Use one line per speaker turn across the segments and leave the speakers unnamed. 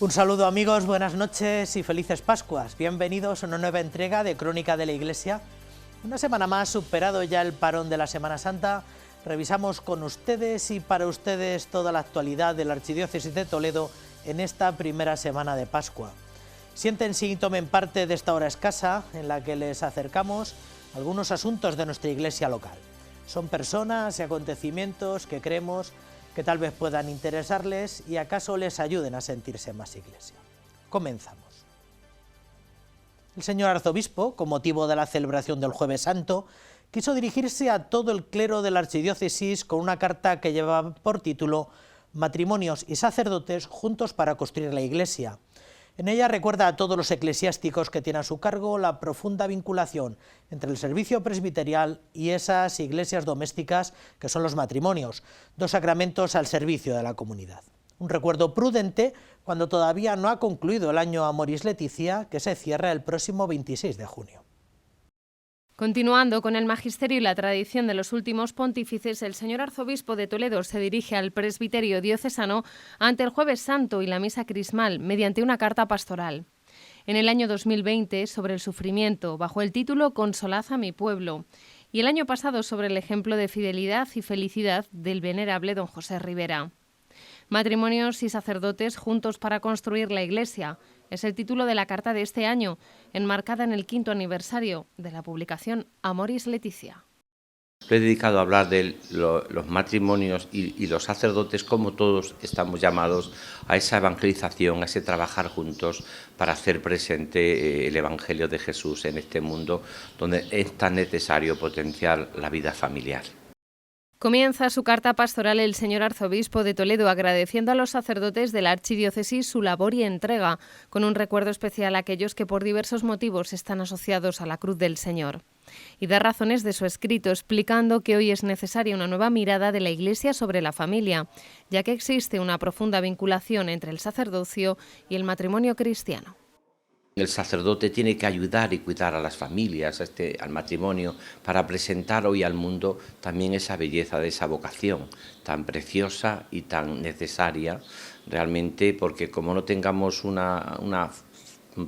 Un saludo amigos, buenas noches y felices Pascuas. Bienvenidos a una nueva entrega de Crónica de la Iglesia. Una semana más, superado ya el parón de la Semana Santa, revisamos con ustedes y para ustedes toda la actualidad de la Archidiócesis de Toledo en esta primera semana de Pascua. Siéntense y tomen parte de esta hora escasa en la que les acercamos algunos asuntos de nuestra iglesia local. Son personas y acontecimientos que creemos que tal vez puedan interesarles y acaso les ayuden a sentirse más iglesia. Comenzamos. El señor arzobispo, con motivo de la celebración del Jueves Santo, quiso dirigirse a todo el clero de la archidiócesis con una carta que llevaba por título Matrimonios y sacerdotes juntos para construir la iglesia. En ella recuerda a todos los eclesiásticos que tienen a su cargo la profunda vinculación entre el servicio presbiterial y esas iglesias domésticas que son los matrimonios, dos sacramentos al servicio de la comunidad. Un recuerdo prudente cuando todavía no ha concluido el año Amoris Laetitia, que se cierra el próximo 26 de junio.
Continuando con el magisterio y la tradición de los últimos pontífices, el señor arzobispo de Toledo se dirige al presbiterio diocesano ante el Jueves Santo y la misa crismal mediante una carta pastoral. En el año 2020 sobre el sufrimiento, bajo el título Consolad a mi pueblo, y el año pasado sobre el ejemplo de fidelidad y felicidad del venerable don José Rivera. Matrimonios y sacerdotes juntos para construir la Iglesia es el título de la carta de este año, enmarcada en el 5º aniversario de la publicación Amoris Laetitia.
Lo he dedicado a hablar de los matrimonios y los sacerdotes, como todos estamos llamados a esa evangelización, a ese trabajar juntos para hacer presente el Evangelio de Jesús en este mundo donde es tan necesario potenciar la vida familiar.
Comienza su carta pastoral el señor arzobispo de Toledo agradeciendo a los sacerdotes de la archidiócesis su labor y entrega, con un recuerdo especial a aquellos que por diversos motivos están asociados a la cruz del Señor. Y da razones de su escrito explicando que hoy es necesaria una nueva mirada de la Iglesia sobre la familia, ya que existe una profunda vinculación entre el sacerdocio y el matrimonio cristiano.
El sacerdote tiene que ayudar y cuidar a las familias, al matrimonio, para presentar hoy al mundo también esa belleza de esa vocación tan preciosa y tan necesaria realmente, porque como no tengamos una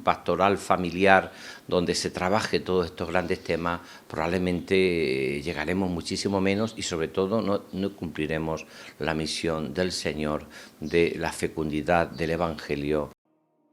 pastoral familiar donde se trabaje todos estos grandes temas, probablemente llegaremos muchísimo menos y sobre todo no cumpliremos la misión del Señor de la fecundidad del Evangelio.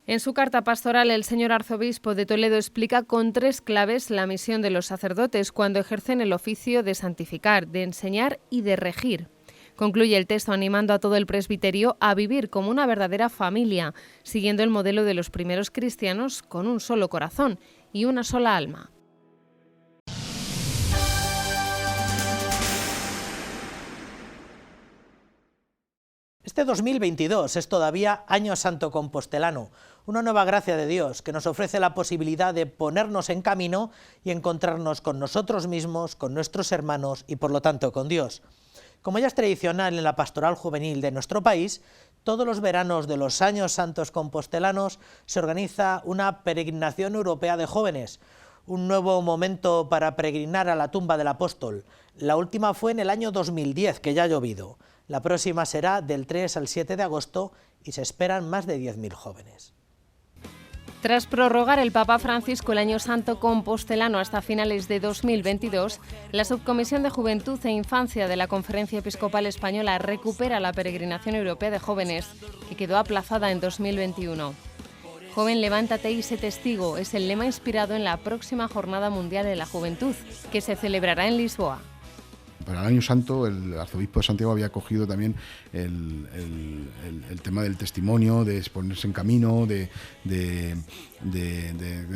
En su carta pastoral, el señor arzobispo de Toledo explica con 3 claves la misión de los sacerdotes cuando ejercen el oficio de santificar, de enseñar y de regir. Concluye el texto animando a todo el presbiterio a vivir como una verdadera familia, siguiendo el modelo de los primeros cristianos con un solo corazón y una sola alma.
Este 2022 es todavía Año Santo Compostelano, una nueva gracia de Dios que nos ofrece la posibilidad de ponernos en camino y encontrarnos con nosotros mismos, con nuestros hermanos y por lo tanto con Dios. Como ya es tradicional en la pastoral juvenil de nuestro país, todos los veranos de los Años Santos Compostelanos se organiza una peregrinación europea de jóvenes, un nuevo momento para peregrinar a la tumba del apóstol. La última fue en el año 2010, que ya ha llovido. La próxima será del 3 al 7 de agosto y se esperan más de 10.000 jóvenes.
Tras prorrogar el Papa Francisco el Año Santo Compostelano hasta finales de 2022, la Subcomisión de Juventud e Infancia de la Conferencia Episcopal Española recupera la peregrinación europea de jóvenes, que quedó aplazada en 2021. Joven, levántate y sé testigo es el lema inspirado en la próxima Jornada Mundial de la Juventud, que se celebrará en Lisboa.
Para el Año Santo, el arzobispo de Santiago había cogido también el tema del testimonio, de ponerse en camino, de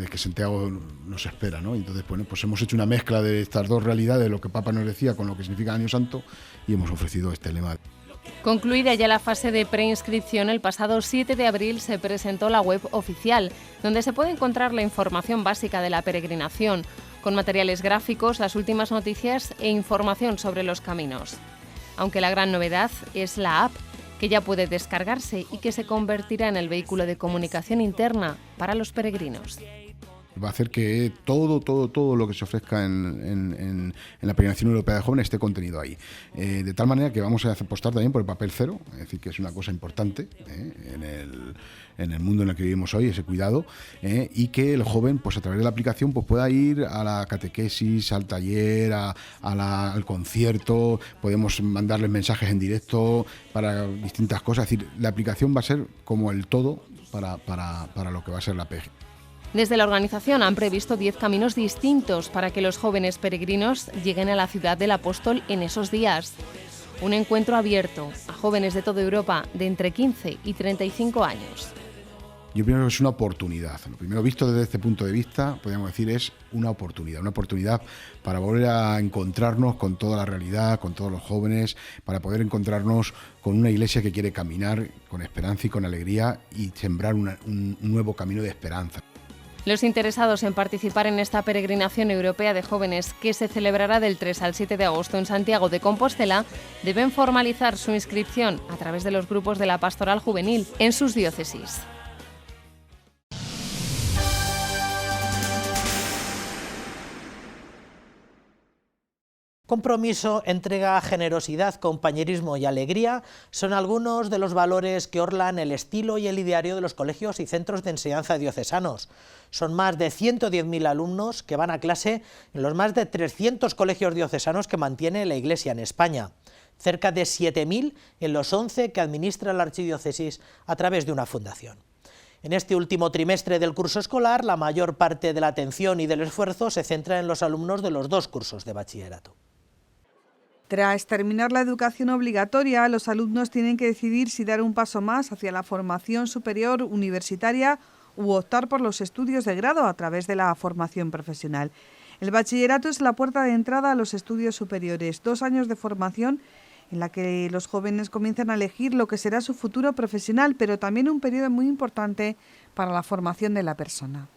que Santiago nos espera, ¿no? Entonces, bueno, pues hemos hecho una mezcla de estas dos realidades, de lo que Papa nos decía con lo que significa el Año Santo, y hemos ofrecido este lema.
Concluida ya la fase de preinscripción, el pasado 7 de abril se presentó la web oficial, donde se puede encontrar la información básica de la peregrinación, con materiales gráficos, las últimas noticias e información sobre los caminos. Aunque la gran novedad es la app, que ya puede descargarse y que se convertirá en el vehículo de comunicación interna para los peregrinos.
Va a hacer que todo lo que se ofrezca en la Peregrinación Europea de Jóvenes esté contenido ahí. De tal manera que vamos a apostar también por el papel cero, es decir, que es una cosa importante en el mundo en el que vivimos hoy, ese cuidado, y que el joven, pues a través de la aplicación, pues pueda ir a la catequesis, al taller, al concierto, podemos mandarles mensajes en directo para distintas cosas. Es decir, la aplicación va a ser como el todo para lo que va a ser la PEG.
Desde la organización han previsto 10 caminos distintos para que los jóvenes peregrinos lleguen a la ciudad del Apóstol en esos días. Un encuentro abierto a jóvenes de toda Europa de entre 15 y 35 años.
Yo primero que es una oportunidad. Lo primero visto desde este punto de vista, podríamos decir, es una oportunidad para volver a encontrarnos con toda la realidad, con todos los jóvenes, para poder encontrarnos con una iglesia que quiere caminar con esperanza y con alegría y sembrar un nuevo camino de esperanza.
Los interesados en participar en esta peregrinación europea de jóvenes, que se celebrará del 3 al 7 de agosto en Santiago de Compostela, deben formalizar su inscripción a través de los grupos de la Pastoral Juvenil en sus diócesis.
Compromiso, entrega, generosidad, compañerismo y alegría son algunos de los valores que orlan el estilo y el ideario de los colegios y centros de enseñanza diocesanos. Son más de 110.000 alumnos que van a clase en los más de 300 colegios diocesanos que mantiene la Iglesia en España. Cerca de 7.000 en los 11 que administra la archidiócesis a través de una fundación. En este último trimestre del curso escolar, la mayor parte de la atención y del esfuerzo se centra en los alumnos de los 2 cursos de bachillerato.
Tras terminar la educación obligatoria, los alumnos tienen que decidir si dar un paso más hacia la formación superior universitaria u optar por los estudios de grado a través de la formación profesional. El bachillerato es la puerta de entrada a los estudios superiores, 2 años de formación en la que los jóvenes comienzan a elegir lo que será su futuro profesional, pero también un periodo muy importante para la formación de la persona.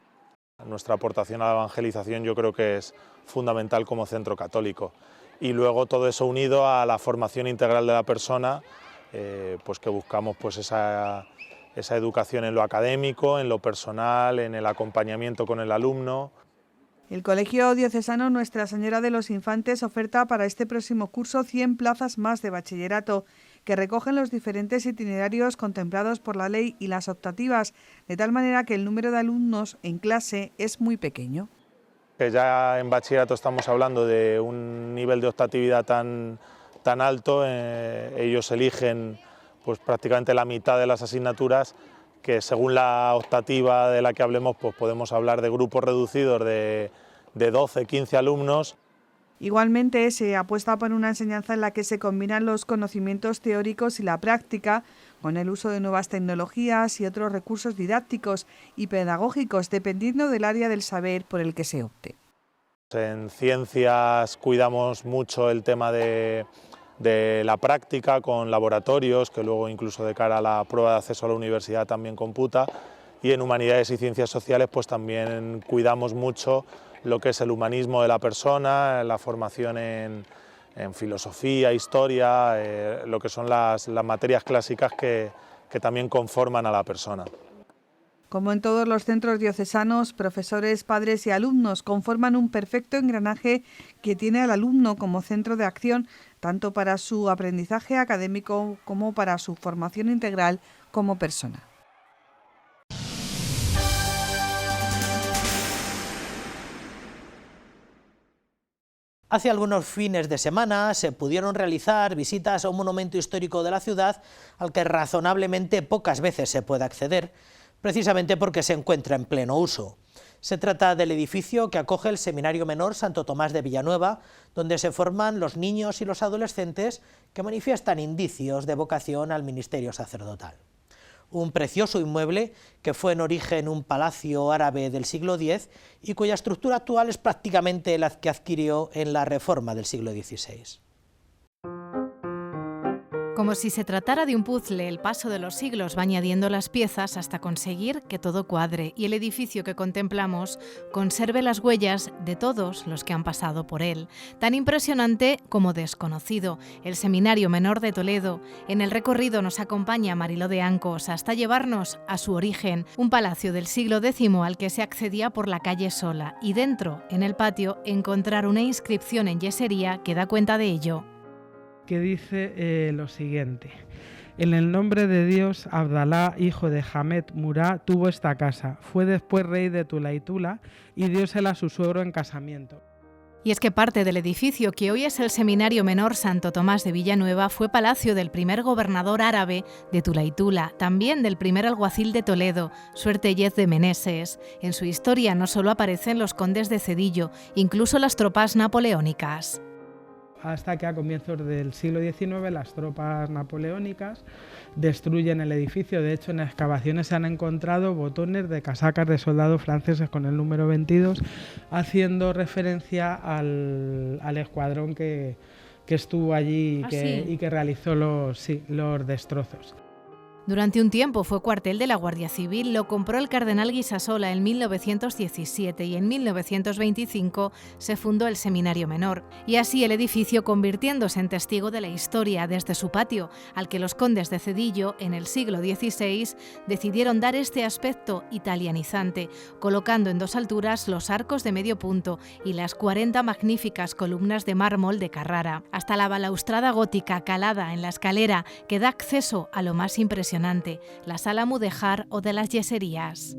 Nuestra aportación a la evangelización yo creo que es fundamental como centro católico. Y luego todo eso unido a la formación integral de la persona, pues que buscamos pues esa educación en lo académico, en lo personal, en el acompañamiento con el alumno.
El Colegio Diocesano Nuestra Señora de los Infantes oferta para este próximo curso 100 plazas más de bachillerato, que recogen los diferentes itinerarios contemplados por la ley y las optativas, de tal manera que el número de alumnos en clase es muy pequeño.
Que ya en bachillerato estamos hablando de un nivel de optatividad tan alto, ellos eligen pues prácticamente la mitad de las asignaturas, que según la optativa de la que hablemos pues podemos hablar de grupos reducidos de 12, 15 alumnos.
Igualmente se apuesta por una enseñanza en la que se combinan los conocimientos teóricos y la práctica, con el uso de nuevas tecnologías y otros recursos didácticos y pedagógicos, dependiendo del área del saber por el que se opte.
En ciencias cuidamos mucho el tema de la práctica con laboratorios, que luego incluso de cara a la prueba de acceso a la universidad también computa, y en humanidades y ciencias sociales pues también cuidamos mucho lo que es el humanismo de la persona, la formación en filosofía, historia, lo que son las materias clásicas que también conforman a la persona.
Como en todos los centros diocesanos, profesores, padres y alumnos conforman un perfecto engranaje que tiene al alumno como centro de acción, tanto para su aprendizaje académico como para su formación integral como persona.
Hace algunos fines de semana se pudieron realizar visitas a un monumento histórico de la ciudad al que razonablemente pocas veces se puede acceder, precisamente porque se encuentra en pleno uso. Se trata del edificio que acoge el Seminario Menor Santo Tomás de Villanueva, donde se forman los niños y los adolescentes que manifiestan indicios de vocación al ministerio sacerdotal. Un precioso inmueble que fue en origen un palacio árabe del siglo X y cuya estructura actual es prácticamente la que adquirió en la Reforma del siglo XVI.
Como si se tratara de un puzzle, el paso de los siglos va añadiendo las piezas hasta conseguir que todo cuadre y el edificio que contemplamos conserve las huellas de todos los que han pasado por él. Tan impresionante como desconocido, el Seminario Menor de Toledo. En el recorrido nos acompaña Mariló de Ancos hasta llevarnos a su origen, un palacio del siglo X al que se accedía por la calle sola y dentro, en el patio, encontrar una inscripción en yesería que da cuenta de ello.
Que dice lo siguiente: en el nombre de Dios, Abdalá, hijo de Hamed Murá, tuvo esta casa. Fue después rey de Tula y Tula y diósela a su suegro en casamiento.
Y es que parte del edificio que hoy es el Seminario Menor Santo Tomás de Villanueva fue palacio del primer gobernador árabe de Tula y Tula, también del primer alguacil de Toledo, Suertellez de Meneses. En su historia no solo aparecen los condes de Cedillo, incluso las tropas napoleónicas.
Hasta que a comienzos del siglo XIX las tropas napoleónicas destruyen el edificio. De hecho, en excavaciones se han encontrado botones de casacas de soldados franceses con el número 22, haciendo referencia al escuadrón que estuvo allí y que realizó los destrozos.
Durante un tiempo fue cuartel de la Guardia Civil, lo compró el cardenal Guisasola en 1917 y en 1925 se fundó el Seminario Menor. Y así el edificio convirtiéndose en testigo de la historia desde su patio, al que los condes de Cedillo en el siglo XVI decidieron dar este aspecto italianizante, colocando en dos alturas los arcos de medio punto y las 40 magníficas columnas de mármol de Carrara, hasta la balaustrada gótica calada en la escalera que da acceso a lo más impresionante, la sala mudéjar o de las yeserías.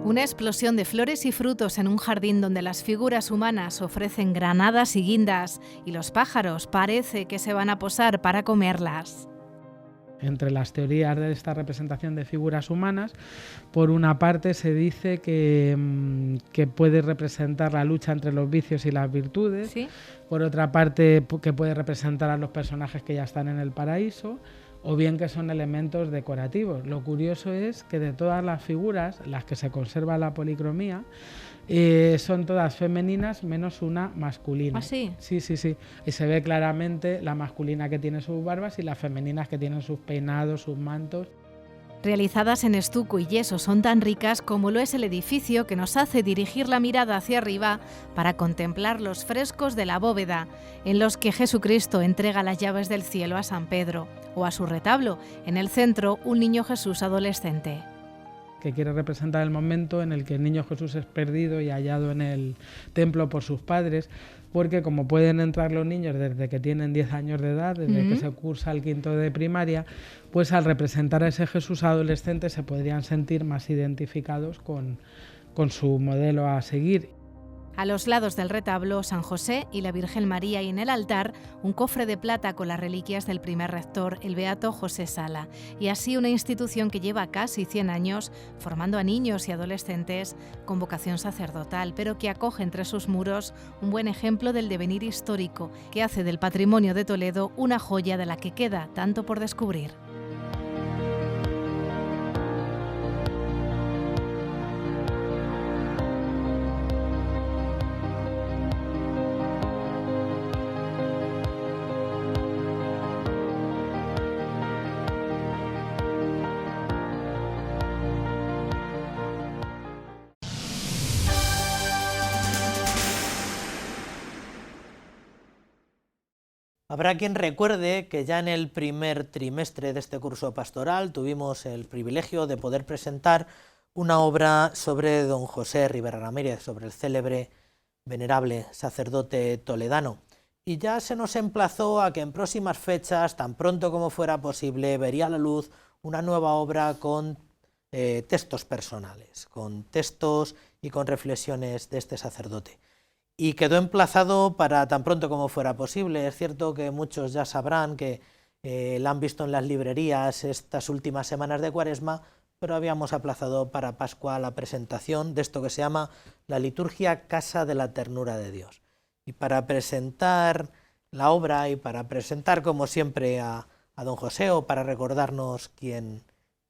Una explosión de flores y frutos en un jardín donde las figuras humanas ofrecen granadas y guindas y los pájaros parece que se van a posar para comerlas.
Entre las teorías de esta representación de figuras humanas, por una parte se dice que puede representar la lucha entre los vicios y las virtudes, ¿sí? Por otra parte que puede representar a los personajes que ya están en el paraíso, o bien que son elementos decorativos. Lo curioso es que de todas las figuras, las que se conserva la policromía, son todas femeninas menos una masculina.
¿Ah, sí?
Sí. Y se ve claramente la masculina que tiene sus barbas y las femeninas que tienen sus peinados, sus mantos.
Realizadas en estuco y yeso, son tan ricas como lo es el edificio que nos hace dirigir la mirada hacia arriba para contemplar los frescos de la bóveda, en los que Jesucristo entrega las llaves del cielo a San Pedro, o a su retablo, en el centro, un niño Jesús adolescente,
que quiere representar el momento en el que el niño Jesús es perdido y hallado en el templo por sus padres, porque como pueden entrar los niños desde que tienen 10 años de edad, desde que se cursa el quinto de primaria, pues al representar a ese Jesús adolescente se podrían sentir más identificados con su modelo a seguir.
A los lados del retablo, San José y la Virgen María, y en el altar un cofre de plata con las reliquias del primer rector, el beato José Sala. Y así una institución que lleva casi 100 años formando a niños y adolescentes con vocación sacerdotal, pero que acoge entre sus muros un buen ejemplo del devenir histórico que hace del patrimonio de Toledo una joya de la que queda tanto por descubrir.
Habrá quien recuerde que ya en el primer trimestre de este curso pastoral tuvimos el privilegio de poder presentar una obra sobre don José Ribera Ramírez, sobre el célebre, venerable sacerdote toledano. Y ya se nos emplazó a que en próximas fechas, tan pronto como fuera posible, vería la luz una nueva obra con textos personales, con textos y con reflexiones de este sacerdote. Y quedó emplazado para tan pronto como fuera posible. Es cierto que muchos ya sabrán que la han visto en las librerías estas últimas semanas de Cuaresma, pero habíamos aplazado para Pascua la presentación de esto que se llama la liturgia Casa de la Ternura de Dios. Y para presentar la obra y para presentar como siempre a don José, o para recordarnos quién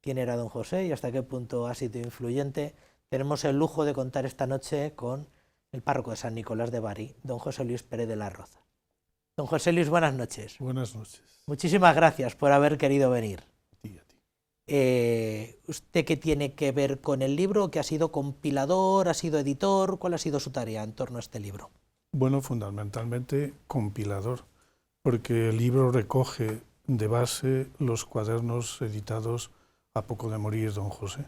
era don José y hasta qué punto ha sido influyente, tenemos el lujo de contar esta noche con el párroco de San Nicolás de Bari, don José Luis Pérez de la Roza. Don José Luis, buenas noches.
Buenas noches.
Muchísimas gracias por haber querido venir.
A ti.
¿Usted qué tiene que ver con el libro? ¿Que ha sido compilador, ha sido editor? ¿Cuál ha sido su tarea en torno a este libro?
Bueno, fundamentalmente compilador, porque el libro recoge de base los cuadernos editados a poco de morir don José,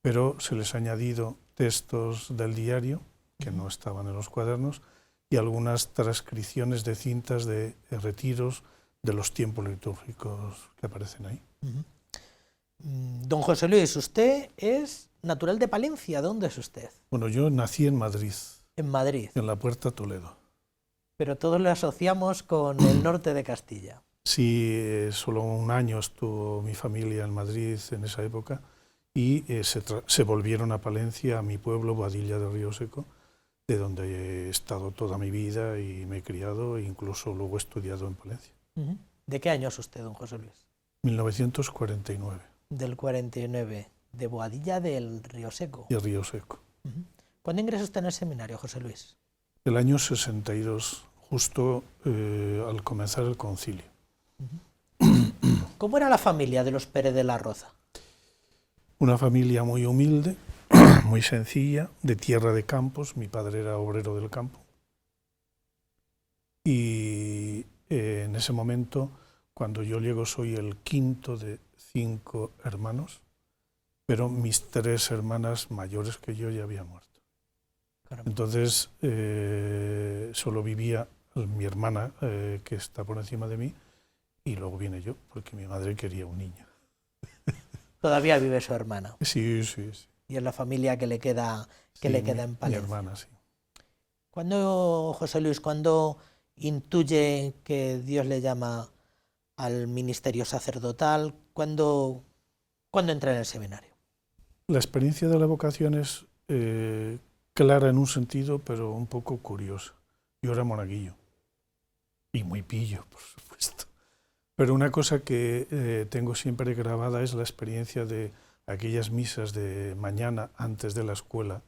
pero se les ha añadido textos del diario, que no estaban en los cuadernos, y algunas transcripciones de cintas de retiros de los tiempos litúrgicos que aparecen ahí.
Don José Luis, usted es natural de Palencia. ¿Dónde es usted?
Bueno, yo nací en Madrid.
En Madrid.
En la Puerta Toledo.
Pero todos le asociamos con el norte de Castilla.
Sí, solo un año estuvo mi familia en Madrid en esa época y se volvieron a Palencia, a mi pueblo, Boadilla de Río Seco, de donde he estado toda mi vida y me he criado e incluso luego he estudiado en Palencia.
¿De qué año es usted, don José Luis?
1949.
Del 49, de Boadilla del Río Seco.
De Río Seco.
¿Cuándo ingresó usted en el seminario, José Luis?
El año 62, justo al comenzar el concilio.
¿Cómo era la familia de los Pérez de la Roza?
Una familia muy humilde, muy sencilla, de tierra de campos. Mi padre era obrero del campo. Y en ese momento, cuando yo llego, soy el quinto de 5 hermanos, pero mis 3 hermanas mayores que yo ya habían muerto. Caramba. Entonces, solo vivía mi hermana, que está por encima de mí, y luego viene yo, porque mi madre quería un niño.
¿Todavía vive su hermana?
Sí, sí, sí.
Y es la familia que le queda, en Palencia.
Mi hermana, sí.
¿Cuándo, José Luis, cuándo intuye que Dios le llama al ministerio sacerdotal? ¿Cuándo entra en el seminario?
La experiencia de la vocación es clara en un sentido, pero un poco curiosa. Yo era monaguillo, y muy pillo, por supuesto. Pero una cosa que tengo siempre grabada es la experiencia de aquellas misas de mañana antes de la escuela,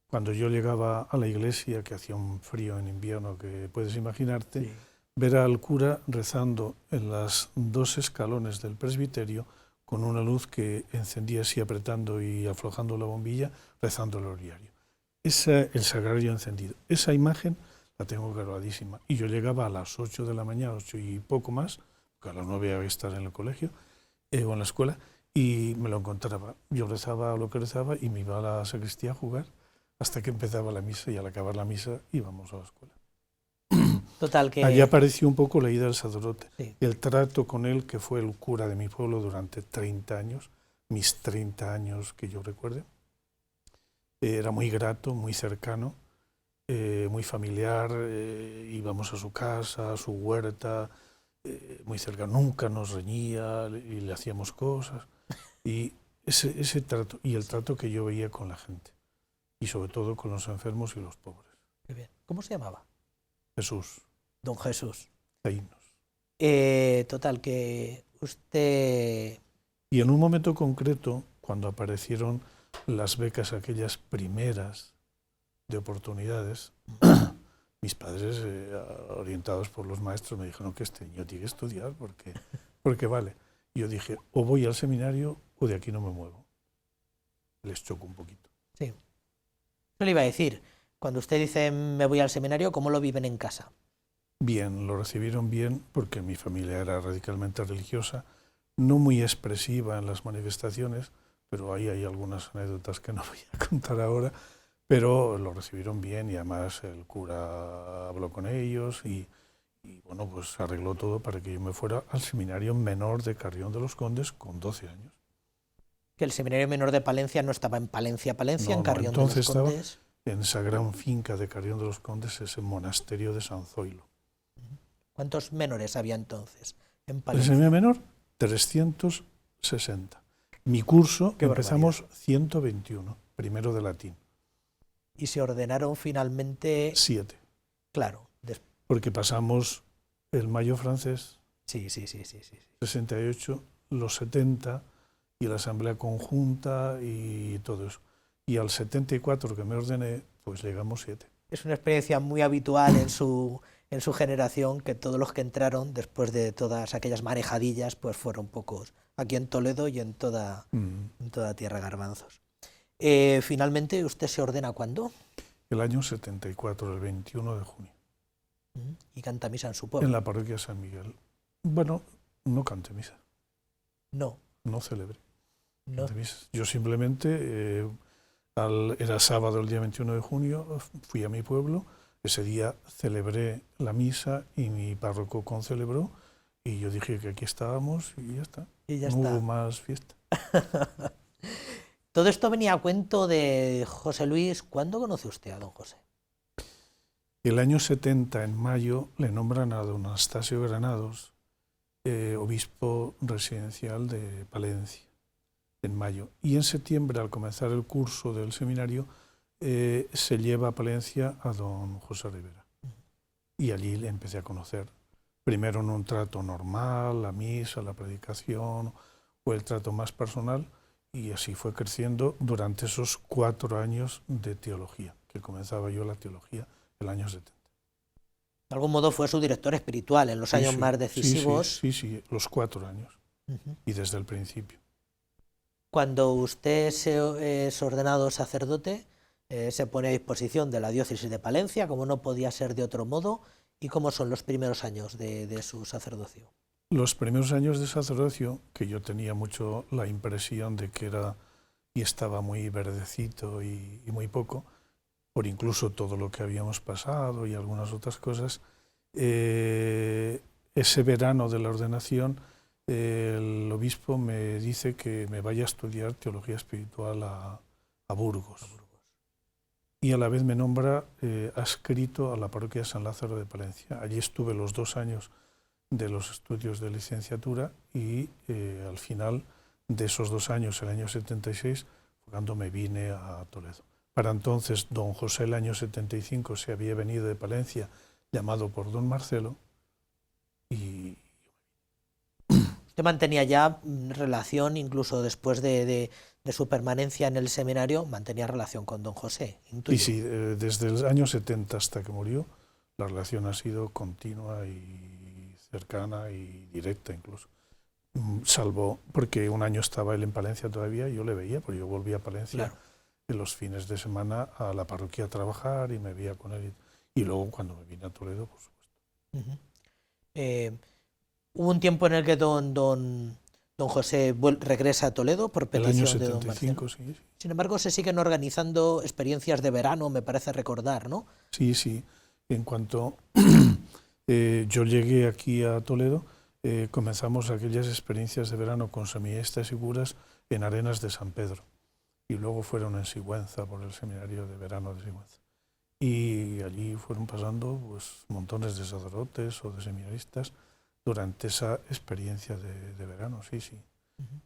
cuando yo llegaba a la iglesia, que hacía un frío en invierno que puedes imaginarte, sí. Ver al cura rezando en los 2 escalones del presbiterio con una luz que encendía así apretando y aflojando la bombilla, rezando el oriario. El sagrario encendido. Esa imagen la tengo grabadísima. Y yo llegaba a las 8 de la mañana, 8 y poco más, porque a las 9 había que estar en el colegio o en la escuela, y me lo encontraba. Yo rezaba lo que rezaba y me iba a la sacristía a jugar hasta que empezaba la misa, y al acabar la misa íbamos a la escuela.
Total, que...
Allí apareció un poco la ida del sacerdote.
Sí.
El trato con él, que fue el cura de mi pueblo durante 30 años, mis 30 años que yo recuerde. Era muy grato, muy cercano, muy familiar. Íbamos a su casa, a su huerta, muy cercano. Nunca nos reñía y le hacíamos cosas. Y ese trato, y el trato que yo veía con la gente, y sobre todo con los enfermos y los pobres.
Qué bien. ¿Cómo se llamaba?
Jesús.
Don Jesús.
Taínos.
Total, que usted...
Y en un momento concreto, cuando aparecieron las becas, aquellas primeras de oportunidades, mis padres, orientados por los maestros, me dijeron que este niño tiene que estudiar porque vale. Y yo dije, o voy al seminario o de aquí no me muevo. Les choco un poquito.
Sí. Yo le iba a decir, cuando usted dice me voy al seminario, ¿cómo lo viven en casa?
Bien, lo recibieron bien, porque mi familia era radicalmente religiosa, no muy expresiva en las manifestaciones, pero ahí hay algunas anécdotas que no voy a contar ahora, pero lo recibieron bien, y además el cura habló con ellos y bueno, pues arregló todo para que yo me fuera al seminario menor de Carrión de los Condes con 12 años.
Que el seminario menor de Palencia no estaba en Palencia, no, en Carrión de los Condes.
Entonces estaba en esa gran finca de Carrión de los Condes, ese monasterio de San Zoilo.
¿Cuántos menores había entonces en
¿El
Palencia?
seminario menor? 360. Mi curso empezamos 121, primero de latín.
Y se ordenaron finalmente...
7.
Claro.
Porque pasamos el mayo francés,
sí.
68, los 70 y la asamblea conjunta y todo eso. y al 74 que me ordené, pues llegamos 7.
Es una experiencia muy habitual en su generación, que todos los que entraron después de todas aquellas marejadillas pues fueron pocos, aquí en Toledo y en toda Tierra Garbanzos. Finalmente, ¿usted se ordena cuándo?
El año 74, el 21 de junio.
¿Y canta misa en su pueblo?
En la parroquia San Miguel. Bueno, no canté misa.
No.
No celebré.
No.
Yo simplemente, era sábado el día 21 de junio, fui a mi pueblo, ese día celebré la misa y mi párroco concelebró y yo dije que aquí estábamos y ya está.
Y ya
no
está.
hubo más fiesta.
Todo esto venía a cuento de José Luis. ¿Cuándo conoce usted a don José?
El año 70, en mayo, le nombran a don Anastasio Granados, obispo residencial de Palencia, en mayo. Y en septiembre, al comenzar el curso del seminario, se lleva a Palencia a don José Rivera. Y allí le empecé a conocer. Primero en un trato normal, la misa, la predicación, o el trato más personal, y así fue creciendo durante esos 4 años de teología, que comenzaba yo la teología el año 70.
De algún modo fue su director espiritual en los años más decisivos.
Sí, los 4 años, y desde el principio.
Cuando usted es ordenado sacerdote, se pone a disposición de la diócesis de Palencia, como no podía ser de otro modo. ¿Y cómo son los primeros años de su sacerdocio?
Los primeros años de sacerdocio, que yo tenía mucho la impresión de que era y estaba muy verdecito y muy poco, por incluso todo lo que habíamos pasado y algunas otras cosas, ese verano de la ordenación, el obispo me dice que me vaya a estudiar teología espiritual a Burgos. Y a la vez me nombra adscrito a la parroquia de San Lázaro de Palencia. Allí estuve los 2 años de los estudios de licenciatura y al final de esos 2 años, el año 76, fue cuando me vine a Toledo. Para entonces, don José, el año 75, se había venido de Palencia, llamado por don Marcelo, y...
Usted mantenía ya relación, incluso después de su permanencia en el seminario, mantenía relación con don José.
Y sí, desde el año 70 hasta que murió, la relación ha sido continua y cercana y directa incluso. Salvo porque un año estaba él en Palencia todavía, yo le veía, porque yo volvía a Palencia. Claro. En los fines de semana a la parroquia a trabajar y me veía con él. Y luego cuando me vine a Toledo, por supuesto.
Hubo un tiempo en el que don José regresa a Toledo por petición de don Marcelo.
Sí.
Sin embargo, se siguen organizando experiencias de verano, me parece recordar, ¿no?
Sí. En cuanto yo llegué aquí a Toledo, comenzamos aquellas experiencias de verano con semiestas y curas en Arenas de San Pedro. Y luego fueron en Sigüenza, por el seminario de verano de Sigüenza. Y allí fueron pasando pues, montones de sacerdotes o de seminaristas durante esa experiencia de verano, sí.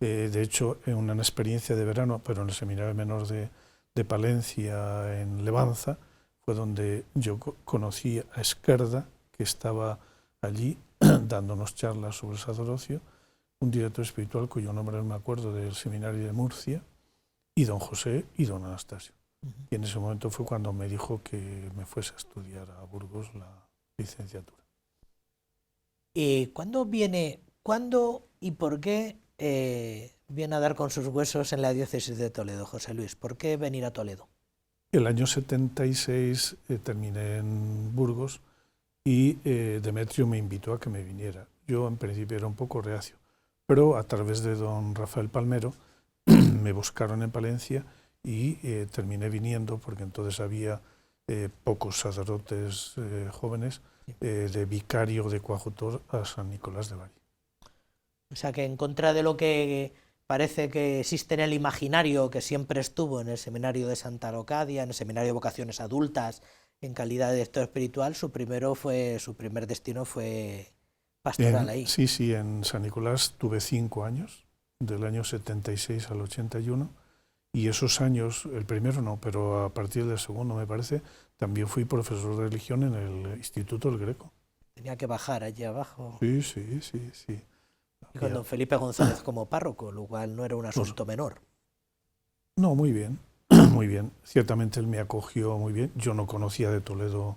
De hecho, en una experiencia de verano, pero en el seminario menor de Palencia, en Levanza, fue donde yo conocí a Esquerda, que estaba allí dándonos charlas sobre el sacerdocio, un director espiritual cuyo nombre no me acuerdo, del seminario de Murcia, y don José y don Anastasio. Y en ese momento fue cuando me dijo que me fuese a estudiar a Burgos la licenciatura.
¿Cuándo y por qué viene a dar con sus huesos en la diócesis de Toledo, José Luis? ¿Por qué venir a Toledo?
El año 76 terminé en Burgos y Demetrio me invitó a que me viniera. Yo en principio era un poco reacio, pero a través de don Rafael Palmero me buscaron en Palencia y terminé viniendo porque entonces había pocos sacerdotes jóvenes, de vicario de coadjutor a San Nicolás de Bari.
O sea que en contra de lo que parece que existe en el imaginario, que siempre estuvo en el seminario de Santa Locadia, en el seminario de vocaciones adultas, en calidad de director espiritual, su primer destino fue pastoral ahí.
Sí, en San Nicolás tuve 5 años, del año 76 al 81, y esos años, el primero no, pero a partir del segundo, me parece, también fui profesor de religión en el Instituto del Greco.
Tenía que bajar allí abajo.
Sí.
Y con don Felipe González como párroco, lo cual no era un asunto menor.
No, muy bien. muy bien. Ciertamente él me acogió muy bien. Yo no conocía de Toledo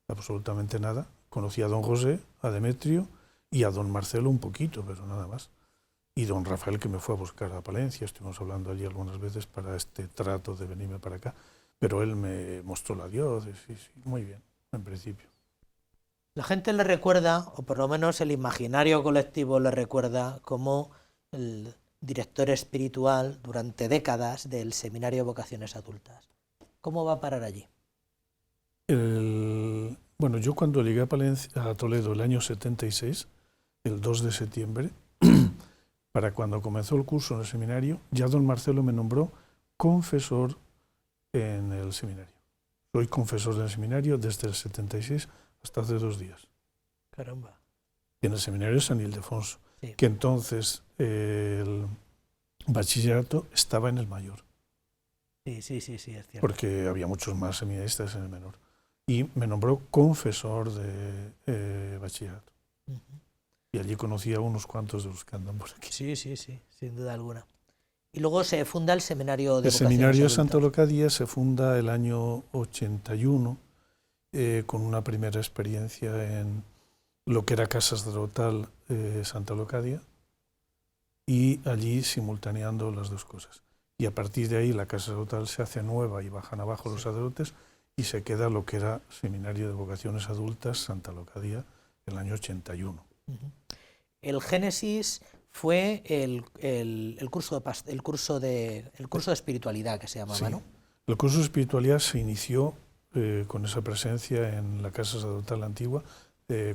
absolutamente nada. Conocía a don José, a Demetrio y a don Marcelo un poquito, pero nada más. Y don Rafael, que me fue a buscar a Palencia. Estuvimos hablando allí algunas veces para este trato de venirme para acá. Pero él me mostró la diócesis, muy bien, en principio.
La gente le recuerda, o por lo menos el imaginario colectivo le recuerda, como el director espiritual durante décadas del Seminario de Vocaciones Adultas. ¿Cómo va a parar allí?
Bueno, yo cuando llegué a Toledo el año 76, el 2 de septiembre, para cuando comenzó el curso en el seminario, ya don Marcelo me nombró confesor en el seminario. Soy confesor del seminario desde el 76 hasta hace 2 días.
Caramba.
Y en el seminario de San Ildefonso,
Sí.
que entonces el bachillerato estaba en el mayor.
Sí, es cierto.
Porque había muchos más seminaristas en el menor. Y me nombró confesor de bachillerato. Y allí conocí a unos cuantos de los que andan por aquí.
Sí, sin duda alguna. Y luego se funda el Seminario de
El
Vocaciones
Seminario de
Adultas.
Santa Leocadia se funda el año 81 con una primera experiencia en lo que era Casa Sacerdotal Santa Leocadia y allí simultaneando las dos cosas. Y a partir de ahí la Casa Sacerdotal se hace nueva y bajan abajo los sacerdotes y se queda lo que era Seminario de Vocaciones Adultas Santa Leocadia el año 81.
El Génesis fue el curso de espiritualidad que se llamaba,
Sí.
¿no?
El curso de espiritualidad se inició con esa presencia en la Casa Sacerdotal antigua,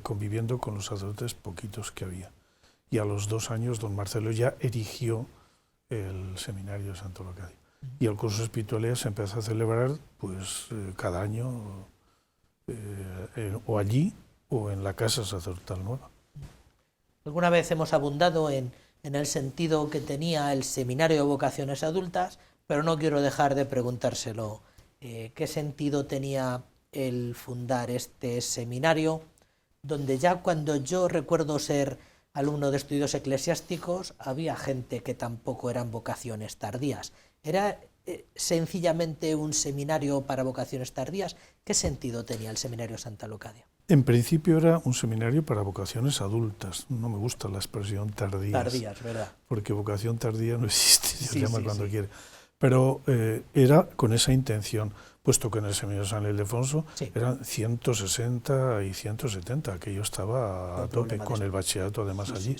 conviviendo con los sacerdotes poquitos que había. Y a los 2 años don Marcelo ya erigió el Seminario de Santa Leocadia. Y el curso de espiritualidad se empezó a celebrar pues cada año o allí o en la Casa Sacerdotal Nueva.
Alguna vez hemos abundado en el sentido que tenía el Seminario de Vocaciones Adultas, pero no quiero dejar de preguntárselo. ¿Qué sentido tenía el fundar este seminario, donde ya cuando yo recuerdo ser alumno de estudios eclesiásticos había gente que tampoco eran vocaciones tardías? ¿Era sencillamente un seminario para vocaciones tardías? ¿Qué sentido tenía el Seminario de Santa Leocadia?
En principio era un seminario para vocaciones adultas. No me gusta la expresión tardías.
Tardías, ¿verdad?
Porque vocación tardía no existe, se llama cuando quiere. Pero era con esa intención, puesto que en el seminario de San Ildefonso eran 160 y 170, aquello estaba a tope con el bachillerato además allí.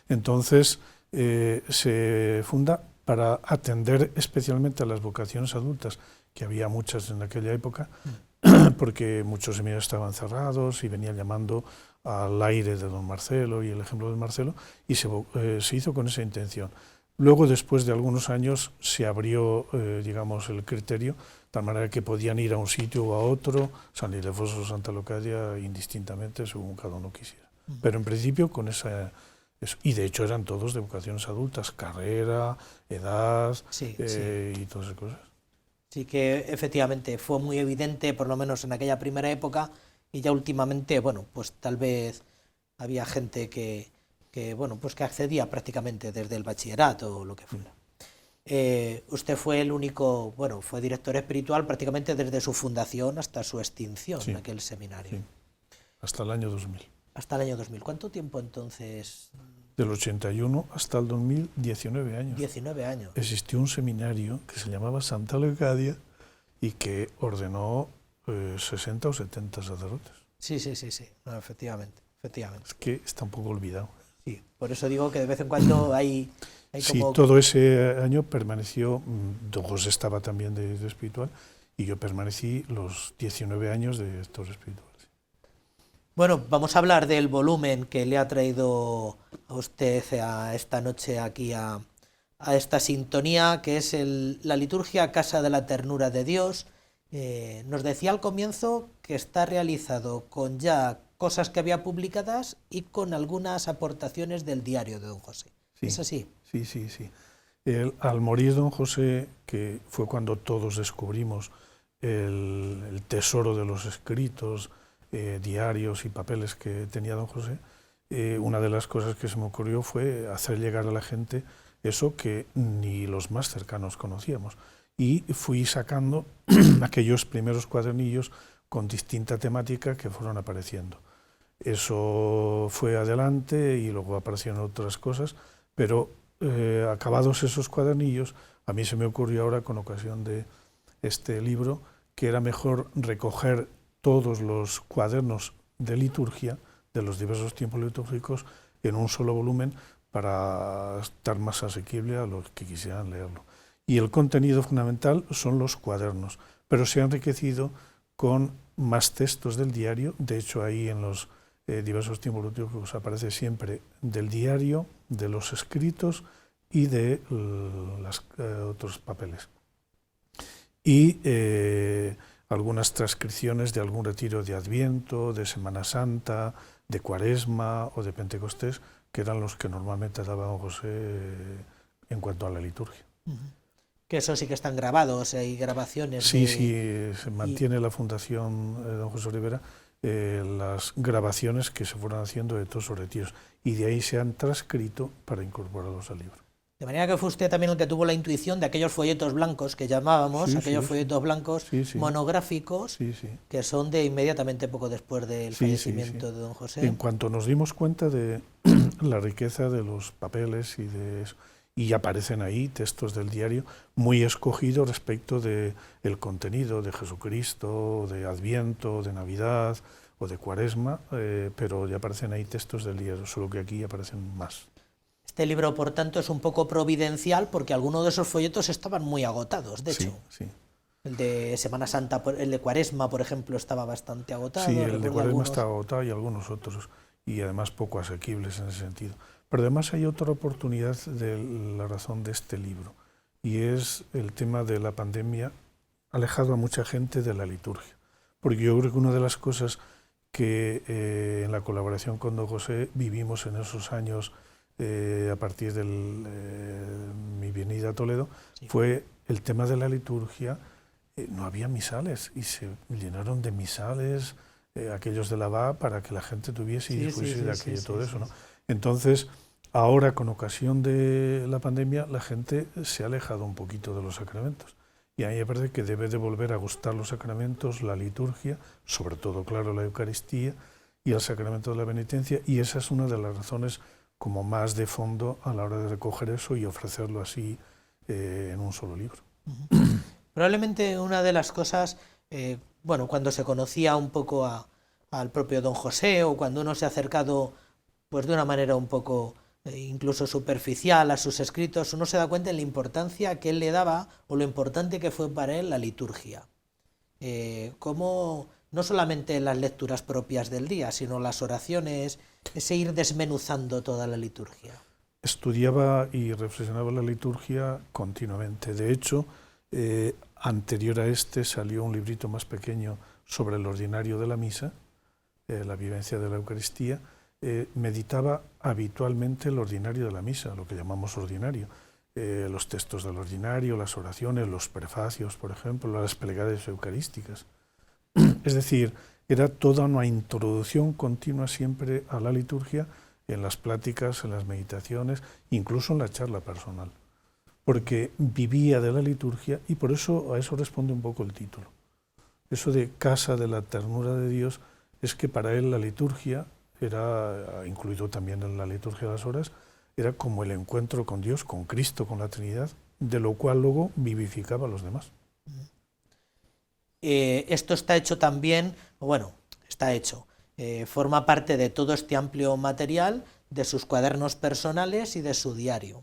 Entonces se funda para atender especialmente a las vocaciones adultas, que había muchas en aquella época, porque muchos seminarios estaban cerrados y venían llamando al aire de don Marcelo y el ejemplo de Marcelo, y se hizo con esa intención. Luego, después de algunos años, se abrió, digamos, el criterio, de tal manera que podían ir a un sitio o a otro, San Ildefonso o Santa Leocadia, indistintamente, según cada uno quisiera. Pero en principio con esa... y de hecho eran todos de vocaciones adultas, carrera, edad y todas esas cosas.
Sí que efectivamente fue muy evidente, por lo menos en aquella primera época, y ya últimamente, bueno, pues tal vez había gente que accedía prácticamente desde el bachillerato o lo que fuera. Usted fue el único, bueno, fue director espiritual prácticamente desde su fundación hasta su extinción en aquel seminario.
Sí, hasta el año 2000.
Hasta el año 2000. ¿Cuánto tiempo entonces?
Del 81 hasta el 2000, 19 años.
19 años.
Existió un seminario que se llamaba Santa Leocadia y que ordenó 60 o 70 sacerdotes.
Sí. No, efectivamente.
Es que está un poco olvidado.
Sí, por eso digo que de vez en cuando hay como...
Sí, todo ese año permaneció, don José estaba también de espiritual, y yo permanecí los 19 años de director espiritual.
Bueno, vamos a hablar del volumen que le ha traído a usted a esta noche aquí a esta sintonía, que es la liturgia Casa de la Ternura de Dios. Nos decía al comienzo que está realizado con ya cosas que había publicadas y con algunas aportaciones del diario de don José.
Sí,
¿Es así?
Sí. Al morir don José, que fue cuando todos descubrimos el tesoro de los escritos, diarios y papeles que tenía don José, una de las cosas que se me ocurrió fue hacer llegar a la gente eso que ni los más cercanos conocíamos. Y fui sacando aquellos primeros cuadernillos con distinta temática que fueron apareciendo. Eso fue adelante y luego aparecieron otras cosas, pero acabados esos cuadernillos, a mí se me ocurrió ahora, con ocasión de este libro, que era mejor recoger todos los cuadernos de liturgia de los diversos tiempos litúrgicos en un solo volumen para estar más asequible a los que quisieran leerlo. Y el contenido fundamental son los cuadernos, pero se ha enriquecido con más textos del diario. De hecho, ahí en los diversos tiempos litúrgicos aparece siempre del diario, de los escritos y de los otros papeles. Y algunas transcripciones de algún retiro de Adviento, de Semana Santa, de Cuaresma o de Pentecostés, que eran los que normalmente daba don José en cuanto a la liturgia.
Que eso sí que están grabados, hay grabaciones.
Sí, se mantiene la Fundación don José Olivera las grabaciones que se fueron haciendo de todos esos retiros, y de ahí se han transcrito para incorporarlos al libro.
De manera que fue usted también el que tuvo la intuición de aquellos folletos blancos que llamábamos, aquellos folletos blancos monográficos, que son de inmediatamente poco después del fallecimiento de don José.
En cuanto nos dimos cuenta de la riqueza de los papeles y de eso, y aparecen ahí textos del diario muy escogidos respecto del contenido de Jesucristo, de Adviento, de Navidad o de Cuaresma, pero ya aparecen ahí textos del diario, solo que aquí aparecen más.
Este libro, por tanto, es un poco providencial porque algunos de esos folletos estaban muy agotados, de hecho.
Sí.
El de Semana Santa, el de Cuaresma, por ejemplo, estaba bastante agotado.
Sí, el de Cuaresma estaba agotado y algunos otros, y además poco asequibles en ese sentido. Pero además hay otra oportunidad de la razón de este libro, y es el tema de la pandemia ha alejado a mucha gente de la liturgia. Porque yo creo que una de las cosas que en la colaboración con don José vivimos en esos años, a partir de mi venida a Toledo, fue el tema de la liturgia. No había misales y se llenaron de misales aquellos de la VA para que la gente tuviese y disfrutase de aquello, todo eso, ¿no? Entonces, ahora con ocasión de la pandemia, la gente se ha alejado un poquito de los sacramentos. Y a mí me parece que debe de volver a gustar los sacramentos, la liturgia, sobre todo, claro, la Eucaristía y el sacramento de la penitencia, y esa es una de las razones como más de fondo a la hora de recoger eso y ofrecerlo así en un solo libro.
Probablemente una de las cosas, bueno, cuando se conocía un poco al propio don José, o cuando uno se ha acercado pues de una manera un poco incluso superficial a sus escritos, uno se da cuenta de la importancia que él le daba, o lo importante que fue para él la liturgia. Cómo no solamente las lecturas propias del día, sino las oraciones, ese ir desmenuzando toda la liturgia.
Estudiaba y reflexionaba la liturgia continuamente. De hecho, anterior a este salió un librito más pequeño sobre el ordinario de la misa, la vivencia de la Eucaristía. Meditaba habitualmente el ordinario de la misa, lo que llamamos ordinario. Los textos del ordinario, las oraciones, los prefacios, por ejemplo, las plegarias eucarísticas. Es decir, era toda una introducción continua siempre a la liturgia, en las pláticas, en las meditaciones, incluso en la charla personal, porque vivía de la liturgia, y por eso a eso responde un poco el título. Eso de casa de la ternura de Dios es que para él la liturgia era, incluido también en la liturgia de las horas, era como el encuentro con Dios, con Cristo, con la Trinidad, de lo cual luego vivificaba a los demás.
Esto está hecho también, bueno, está hecho, forma parte de todo este amplio material, de sus cuadernos personales y de su diario,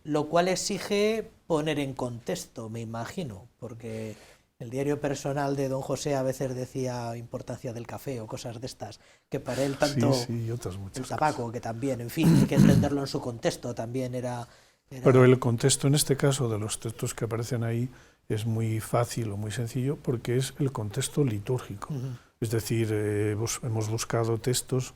lo cual exige poner en contexto, me imagino, porque el diario personal de don José a veces decía importancia del café o cosas de estas, que para él tanto
y otras muchas
el tabaco,
cosas.
que también, en fin, hay que entenderlo en su contexto, también era...
Pero el contexto en este caso de los textos que aparecen ahí es muy fácil o muy sencillo porque es el contexto litúrgico. Es decir, hemos buscado textos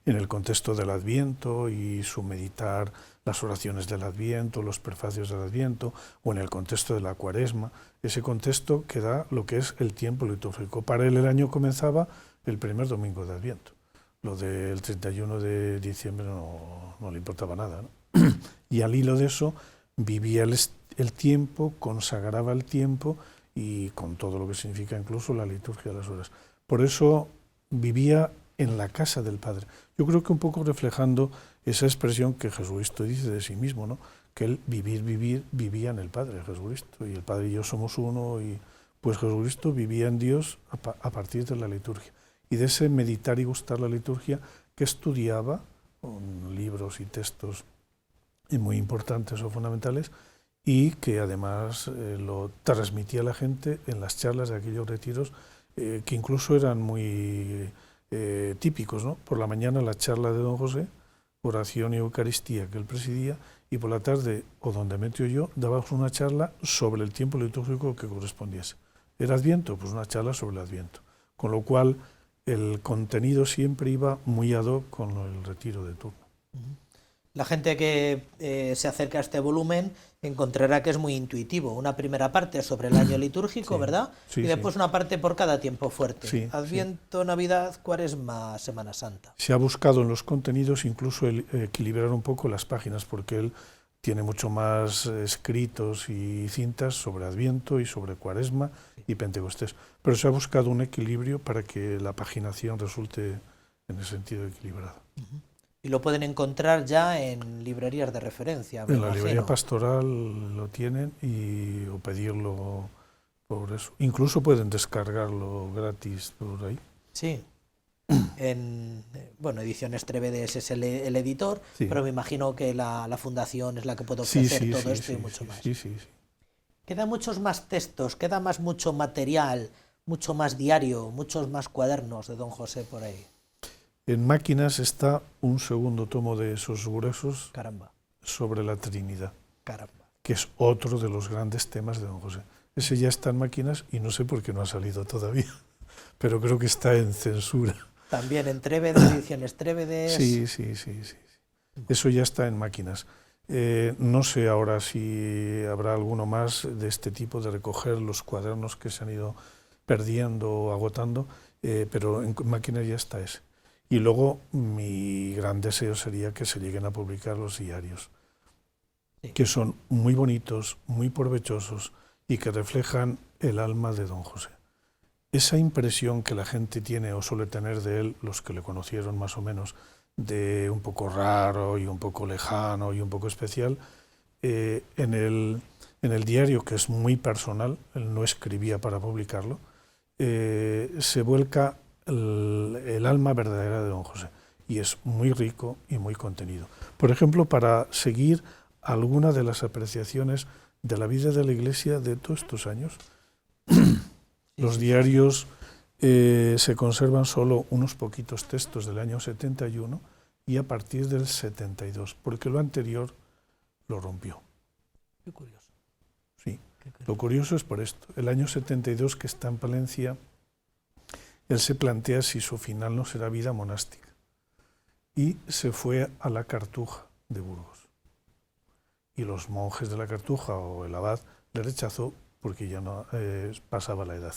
en el contexto del Adviento y su meditar las oraciones del Adviento, los prefacios del Adviento, o en el contexto de la Cuaresma, ese contexto que da lo que es el tiempo litúrgico. Para él el año comenzaba el primer domingo de Adviento. Lo del 31 de diciembre no le importaba nada, ¿no? Y al hilo de eso vivía el tiempo, consagraba el tiempo y con todo lo que significa incluso la liturgia de las horas. Por eso vivía en la casa del Padre. Yo creo que un poco reflejando esa expresión que Jesucristo dice de sí mismo, ¿no? Que él vivía en el Padre, Jesucristo, y el Padre y yo somos uno, y pues Jesucristo vivía en Dios a partir de la liturgia. Y de ese meditar y gustar la liturgia que estudiaba con libros y textos muy importantes o fundamentales, y que además lo transmitía a la gente en las charlas de aquellos retiros que incluso eran muy típicos, ¿no? Por la mañana la charla de don José, oración y Eucaristía que él presidía, y por la tarde, o donde metió yo, dábamos una charla sobre el tiempo litúrgico que correspondiese. ¿Era Adviento? Pues una charla sobre el Adviento. Con lo cual el contenido siempre iba muy ad hoc con el retiro de turno.
La gente que se acerca a este volumen encontrará que es muy intuitivo. Una primera parte sobre el año litúrgico, sí, ¿verdad? Sí, y después una parte por cada tiempo fuerte. Sí, Adviento, sí. Navidad, Cuaresma, Semana Santa.
Se ha buscado en los contenidos incluso equilibrar un poco las páginas, porque él tiene mucho más escritos y cintas sobre Adviento y sobre Cuaresma y Pentecostés. Pero se ha buscado un equilibrio para que la paginación resulte en el sentido equilibrado.
Y lo pueden encontrar ya en librerías de referencia.
En la librería pastoral lo tienen o pedirlo por eso. Incluso pueden descargarlo gratis por ahí.
Sí. En Ediciones Trévedes es el editor, sí, pero me imagino que la fundación es la que puede ofrecer todo esto y mucho más.
Sí.
Quedan muchos más textos, queda mucho material, mucho más diario, muchos más cuadernos de don José por ahí.
En Máquinas está un segundo tomo de esos gruesos.
Caramba.
Sobre la Trinidad.
Caramba.
Que es otro de los grandes temas de don José. Ese ya está en Máquinas y no sé por qué no ha salido todavía, pero creo que está en censura.
También en Trévedes, Ediciones Trévedes.
Sí. Eso ya está en Máquinas. No sé ahora si habrá alguno más de este tipo, de recoger los cuadernos que se han ido perdiendo o agotando, pero en Máquinas ya está ese. Y luego mi gran deseo sería que se lleguen a publicar los diarios, sí, que son muy bonitos, muy provechosos y que reflejan el alma de don José. Esa impresión que la gente tiene o suele tener de él, los que le conocieron más o menos, de un poco raro y un poco lejano y un poco especial, en el diario, que es muy personal, él no escribía para publicarlo, se vuelca el alma verdadera de don José, y es muy rico y muy contenido. Por ejemplo, para seguir alguna de las apreciaciones de la vida de la Iglesia de todos estos años, los diarios se conservan solo unos poquitos textos del año 71 y a partir del 72, porque lo anterior lo rompió.
Qué curioso.
Sí, lo curioso es por esto. El año 72, que está en Palencia, él se plantea si su final no será vida monástica, y se fue a la Cartuja de Burgos. Y los monjes de la Cartuja o el abad le rechazó porque ya no pasaba la edad.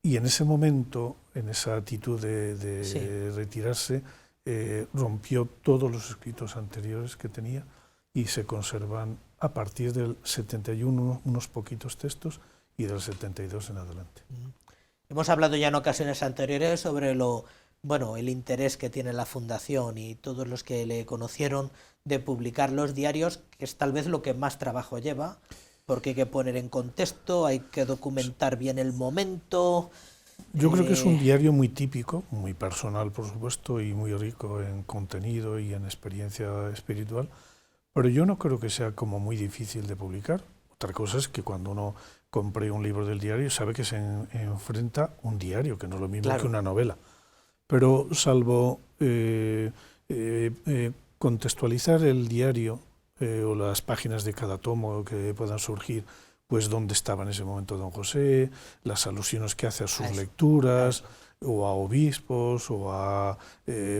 Y en ese momento, en esa actitud de retirarse, rompió todos los escritos anteriores que tenía y se conservan a partir del 71 unos poquitos textos y del 72 en adelante.
Hemos hablado ya en ocasiones anteriores sobre el interés que tiene la Fundación y todos los que le conocieron de publicar los diarios, que es tal vez lo que más trabajo lleva, porque hay que poner en contexto, hay que documentar bien el momento.
Yo creo que es un diario muy típico, muy personal, por supuesto, y muy rico en contenido y en experiencia espiritual, pero yo no creo que sea como muy difícil de publicar. Otra cosa es que cuando uno compre un libro del diario sabe que se enfrenta un diario, que no es lo mismo, claro, que una novela. Pero salvo contextualizar el diario o las páginas de cada tomo que puedan surgir, pues dónde estaba en ese momento don José, las alusiones que hace a sus lecturas, o a obispos, o a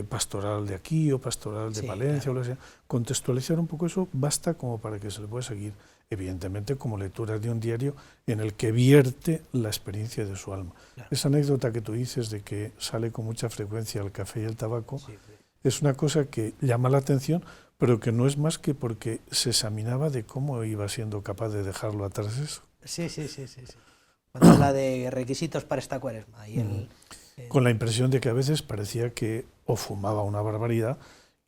pastoral de aquí, o pastoral de Palencia, claro, o lo que sea. Contextualizar un poco eso basta como para que se le pueda seguir, evidentemente como lectura de un diario en el que vierte la experiencia de su alma. Claro. Esa anécdota que tú dices de que sale con mucha frecuencia el café y el tabaco, es una cosa que llama la atención pero que no es más que porque se examinaba de cómo iba siendo capaz de dejarlo atrás eso.
Sí. Cuando habla de requisitos para esta cuaresma. Y
con la impresión de que a veces parecía que o fumaba una barbaridad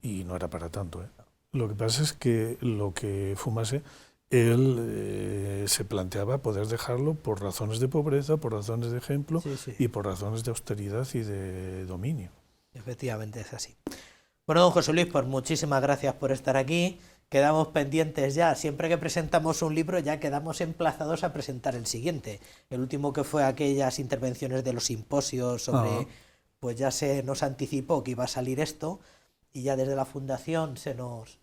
y no era para tanto. Lo que pasa es que lo que fumase, él se planteaba poder dejarlo por razones de pobreza, por razones de ejemplo y por razones de austeridad y de dominio.
Efectivamente es así. Bueno, don José Luis, pues muchísimas gracias por estar aquí. Quedamos pendientes ya. Siempre que presentamos un libro ya quedamos emplazados a presentar el siguiente. El último, que fue aquellas intervenciones de los simposios sobre... Pues ya se nos anticipó que iba a salir esto y ya desde la Fundación se nos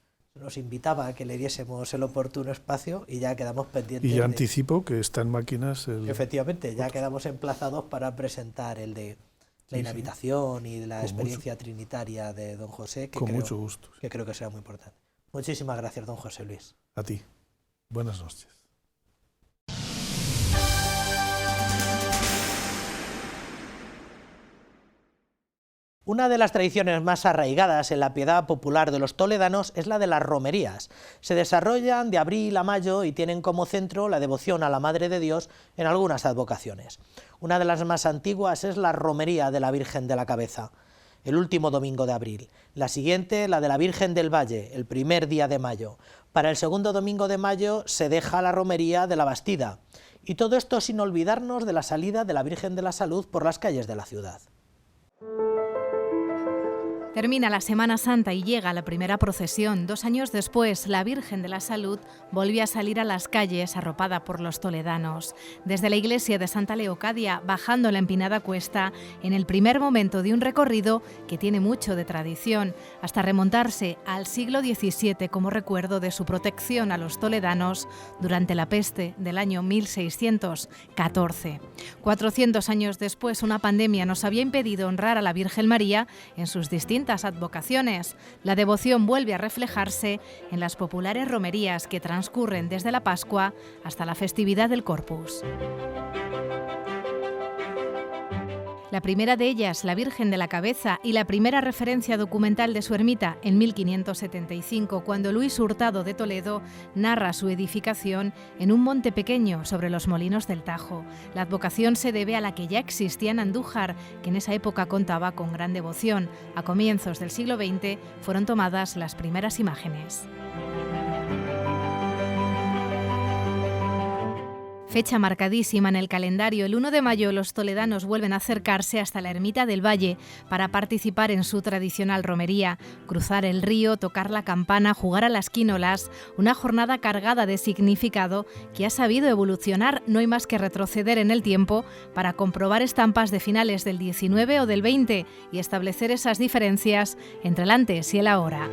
invitaba a que le diésemos el oportuno espacio y ya quedamos pendientes.
Y ya anticipo que está en máquinas
Efectivamente, ya quedamos emplazados para presentar el de la inhabitación y de la experiencia trinitaria de don José, que
mucho gusto.
Que creo que será muy importante. Muchísimas gracias, don José Luis.
A ti. Buenas noches.
Una de las tradiciones más arraigadas en la piedad popular de los toledanos es la de las romerías. Se desarrollan de abril a mayo y tienen como centro la devoción a la Madre de Dios en algunas advocaciones. Una de las más antiguas es la romería de la Virgen de la Cabeza, el último domingo de abril. La siguiente, la de la Virgen del Valle, el primer día de mayo. Para el segundo domingo de mayo se deja la romería de la Bastida. Y todo esto sin olvidarnos de la salida de la Virgen de la Salud por las calles de la ciudad.
Termina la Semana Santa y llega la primera procesión. 2 años después, la Virgen de la Salud volvió a salir a las calles arropada por los toledanos. Desde la iglesia de Santa Leocadia, bajando la empinada cuesta, en el primer momento de un recorrido que tiene mucho de tradición, hasta remontarse al siglo XVII como recuerdo de su protección a los toledanos durante la peste del año 1614. 400 años después, una pandemia nos había impedido honrar a la Virgen María en sus distintas advocaciones. La devoción vuelve a reflejarse en las populares romerías que transcurren desde la Pascua hasta la festividad del Corpus. La primera de ellas, la Virgen de la Cabeza, y la primera referencia documental de su ermita en 1575, cuando Luis Hurtado de Toledo narra su edificación en un monte pequeño sobre los molinos del Tajo. La advocación se debe a la que ya existía en Andújar, que en esa época contaba con gran devoción. A comienzos del siglo XX fueron tomadas las primeras imágenes. Fecha marcadísima en el calendario, el 1 de mayo los toledanos vuelven a acercarse hasta la ermita del Valle para participar en su tradicional romería, cruzar el río, tocar la campana, jugar a las quínolas, una jornada cargada de significado que ha sabido evolucionar. No hay más que retroceder en el tiempo para comprobar estampas de finales del 19 o del 20 y establecer esas diferencias entre el antes y el ahora.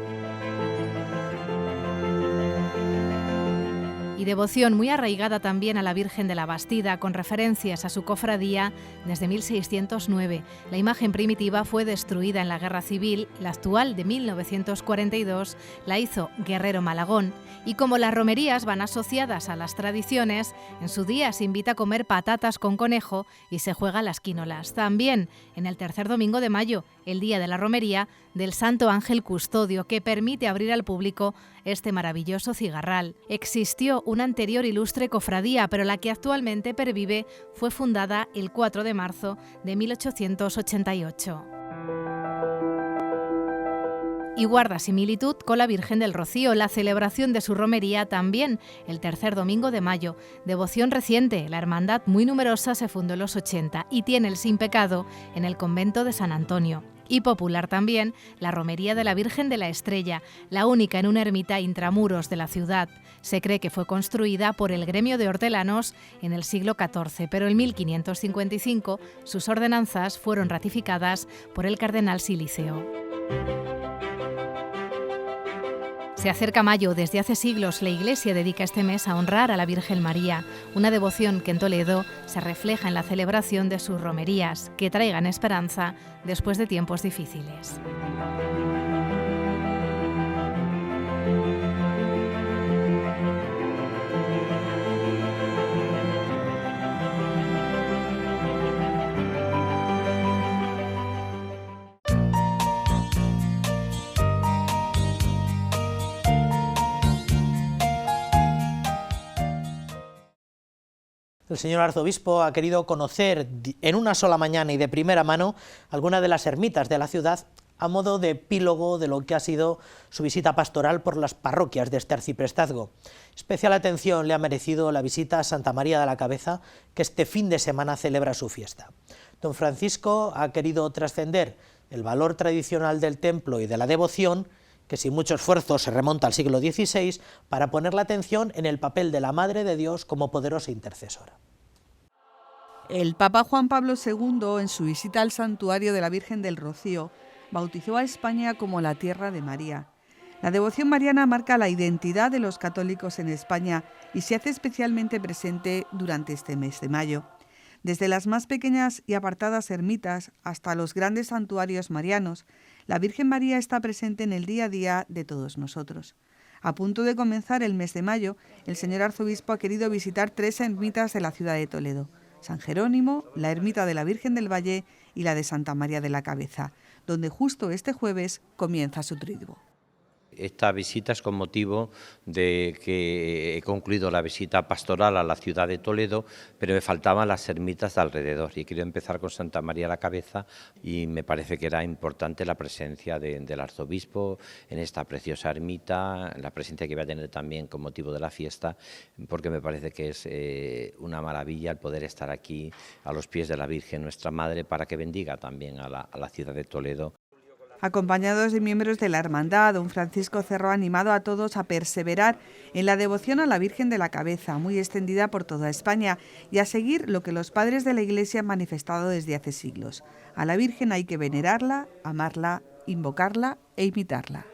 Y devoción muy arraigada también a la Virgen de la Bastida, con referencias a su cofradía desde 1609. La imagen primitiva fue destruida en la Guerra Civil, la actual de 1942 la hizo Guerrero Malagón. Y como las romerías van asociadas a las tradiciones, en su día se invita a comer patatas con conejo y se juega las quínolas. También en el tercer domingo de mayo, el día de la romería del Santo Ángel Custodio, que permite abrir al público este maravilloso cigarral. Existió una anterior ilustre cofradía, pero la que actualmente pervive fue fundada el 4 de marzo de 1888. Y guarda similitud con la Virgen del Rocío, la celebración de su romería también el tercer domingo de mayo. Devoción reciente, la hermandad muy numerosa se fundó en los 80 y tiene el Sin Pecado en el convento de San Antonio. Y popular también la romería de la Virgen de la Estrella, la única en una ermita intramuros de la ciudad. Se cree que fue construida por el gremio de hortelanos en el siglo XIV, pero en 1555 sus ordenanzas fueron ratificadas por el cardenal Siliceo. Se acerca mayo. Desde hace siglos la Iglesia dedica este mes a honrar a la Virgen María, una devoción que en Toledo se refleja en la celebración de sus romerías, que traigan esperanza después de tiempos difíciles.
El señor arzobispo ha querido conocer en una sola mañana y de primera mano algunas de las ermitas de la ciudad a modo de epílogo de lo que ha sido su visita pastoral por las parroquias de este arciprestazgo. Especial atención le ha merecido la visita a Santa María de la Cabeza, que este fin de semana celebra su fiesta. Don Francisco ha querido trascender el valor tradicional del templo y de la devoción, que sin mucho esfuerzo se remonta al siglo XVI, para poner la atención en el papel de la Madre de Dios como poderosa intercesora.
El Papa Juan Pablo II, en su visita al santuario de la Virgen del Rocío, bautizó a España como la tierra de María. La devoción mariana marca la identidad de los católicos en España y se hace especialmente presente durante este mes de mayo. Desde las más pequeñas y apartadas ermitas hasta los grandes santuarios marianos, la Virgen María está presente en el día a día de todos nosotros. A punto de comenzar el mes de mayo, el señor arzobispo ha querido visitar 3 ermitas de la ciudad de Toledo: San Jerónimo, la ermita de la Virgen del Valle y la de Santa María de la Cabeza, donde justo este jueves comienza su triduo.
Esta visita es con motivo de que he concluido la visita pastoral a la ciudad de Toledo, pero me faltaban las ermitas de alrededor y quiero empezar con Santa María la Cabeza, y me parece que era importante la presencia del arzobispo en esta preciosa ermita, la presencia que iba a tener también con motivo de la fiesta, porque me parece que es una maravilla el poder estar aquí a los pies de la Virgen, nuestra Madre, para que bendiga también a la ciudad de Toledo.
Acompañados de miembros de la hermandad, don Francisco Cerro ha animado a todos a perseverar en la devoción a la Virgen de la Cabeza, muy extendida por toda España, y a seguir lo que los padres de la Iglesia han manifestado desde hace siglos. A la Virgen hay que venerarla, amarla, invocarla e imitarla.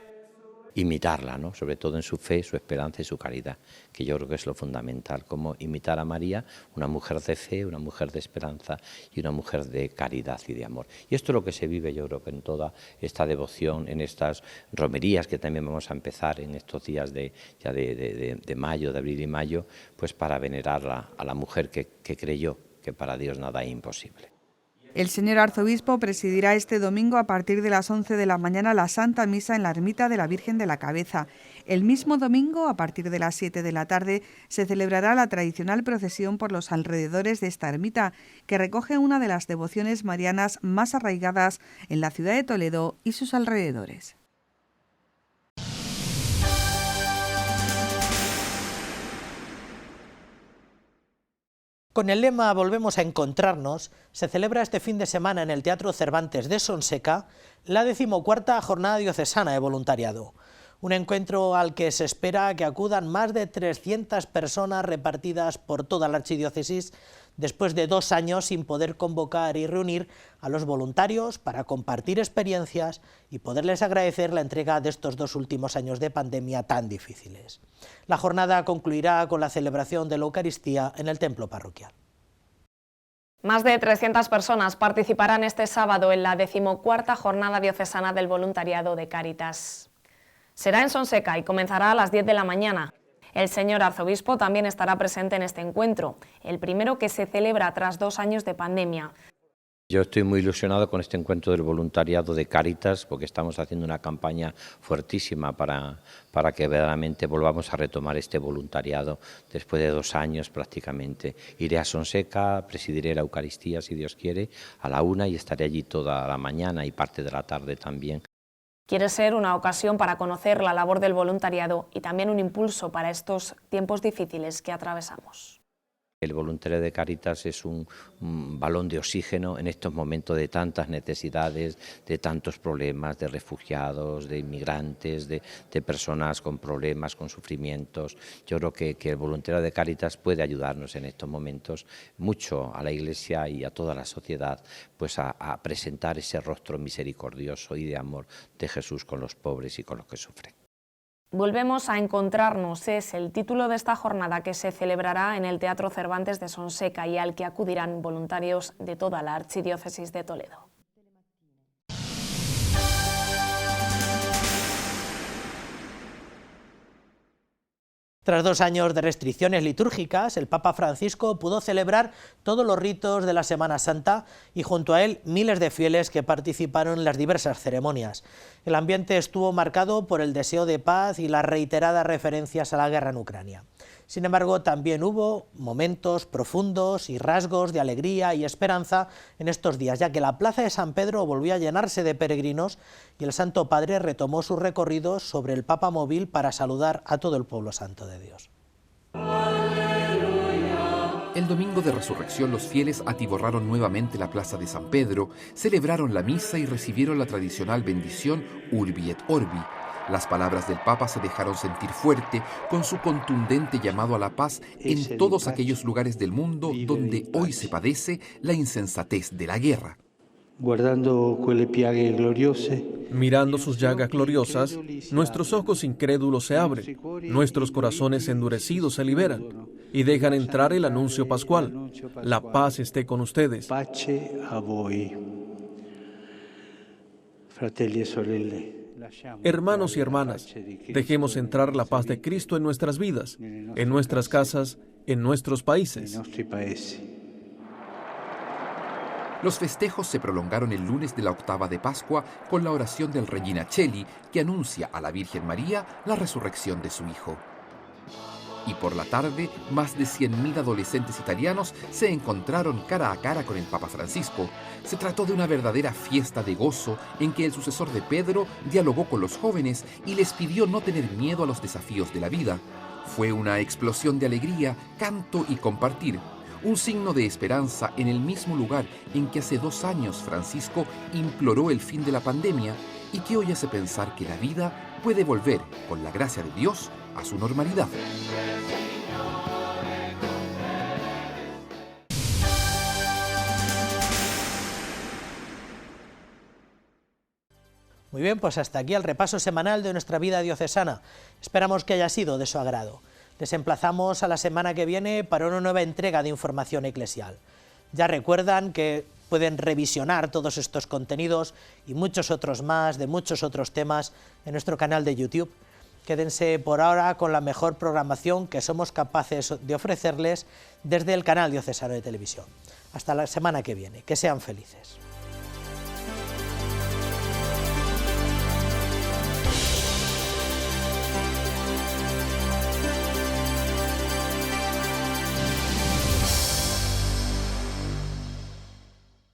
Imitarla, ¿no? Sobre todo en su fe, su esperanza y su caridad, que yo creo que es lo fundamental, como imitar a María, una mujer de fe, una mujer de esperanza y una mujer de caridad y de amor. Y esto es lo que se vive, yo creo, que en toda esta devoción, en estas romerías que también vamos a empezar en estos días de mayo, de abril y mayo, pues para venerar a la mujer que creyó que para Dios nada es imposible.
El señor arzobispo presidirá este domingo a partir de las 11 de la mañana la Santa Misa en la ermita de la Virgen de la Cabeza. El mismo domingo, a partir de las 7 de la tarde, se celebrará la tradicional procesión por los alrededores de esta ermita, que recoge una de las devociones marianas más arraigadas en la ciudad de Toledo y sus alrededores.
Con el lema Volvemos a encontrarnos, se celebra este fin de semana en el Teatro Cervantes de Sonseca la 14ª Jornada Diocesana de Voluntariado. Un encuentro al que se espera que acudan más de 300 personas repartidas por toda la archidiócesis, después de 2 años sin poder convocar y reunir a los voluntarios para compartir experiencias y poderles agradecer la entrega de estos 2 últimos años de pandemia tan difíciles. La jornada concluirá con la celebración de la Eucaristía en el templo parroquial.
Más de 300 personas participarán este sábado en la 14ª Jornada Diocesana del Voluntariado de Cáritas. Será en Sonseca y comenzará a las 10 de la mañana. El señor arzobispo también estará presente en este encuentro, el primero que se celebra tras 2 años de pandemia.
Yo estoy muy ilusionado con este encuentro del voluntariado de Cáritas, porque estamos haciendo una campaña fuertísima para que verdaderamente volvamos a retomar este voluntariado después de 2 años prácticamente. Iré a Sonseca, presidiré la Eucaristía, si Dios quiere, a la 1 y estaré allí toda la mañana y parte de la tarde también.
Quiere ser una ocasión para conocer la labor del voluntariado y también un impulso para estos tiempos difíciles que atravesamos.
El voluntariado de Cáritas es un balón de oxígeno en estos momentos de tantas necesidades, de tantos problemas, de refugiados, de inmigrantes, de personas con problemas, con sufrimientos. Yo creo que el voluntariado de Cáritas puede ayudarnos en estos momentos mucho a la Iglesia y a toda la sociedad, pues a presentar ese rostro misericordioso y de amor de Jesús con los pobres y con los que sufren.
Volvemos a encontrarnos es el título de esta jornada que se celebrará en el Teatro Cervantes de Sonseca y al que acudirán voluntarios de toda la Archidiócesis de Toledo.
Tras 2 años de restricciones litúrgicas, el Papa Francisco pudo celebrar todos los ritos de la Semana Santa y junto a él miles de fieles que participaron en las diversas ceremonias. El ambiente estuvo marcado por el deseo de paz y las reiteradas referencias a la guerra en Ucrania. Sin embargo, también hubo momentos profundos y rasgos de alegría y esperanza en estos días, ya que la plaza de San Pedro volvió a llenarse de peregrinos y el Santo Padre retomó sus recorridos sobre el Papa móvil para saludar a todo el pueblo santo de Dios.
El domingo de Resurrección los fieles atiborraron nuevamente la plaza de San Pedro, celebraron la misa y recibieron la tradicional bendición Urbi et Orbi. Las palabras del Papa se dejaron sentir fuerte con su contundente llamado a la paz en todos aquellos lugares del mundo donde hoy se padece la insensatez de la guerra.
Mirando sus llagas gloriosas, nuestros ojos incrédulos se abren, nuestros corazones endurecidos se liberan y dejan entrar el anuncio pascual. La paz esté con ustedes. Hermanos y hermanas, dejemos entrar la paz de Cristo en nuestras vidas, en nuestras casas, en nuestros países.
Los festejos se prolongaron el lunes de la octava de Pascua con la oración del Regina Coeli, que anuncia a la Virgen María la resurrección de su Hijo. Y por la tarde, más de 100.000 adolescentes italianos se encontraron cara a cara con el Papa Francisco. Se trató de una verdadera fiesta de gozo en que el sucesor de Pedro dialogó con los jóvenes y les pidió no tener miedo a los desafíos de la vida. Fue una explosión de alegría, canto y compartir. Un signo de esperanza en el mismo lugar en que hace 2 años Francisco imploró el fin de la pandemia y que hoy hace pensar que la vida puede volver, con la gracia de Dios, a su normalidad.
Muy bien, pues hasta aquí el repaso semanal de nuestra vida diocesana. Esperamos que haya sido de su agrado. Les emplazamos a la semana que viene para una nueva entrega de información eclesial. Ya recuerdan que pueden revisionar todos estos contenidos y muchos otros más, de muchos otros temas, en nuestro canal de YouTube. Quédense por ahora con la mejor programación que somos capaces de ofrecerles desde el canal diocesano de televisión. Hasta la semana que viene. Que sean felices.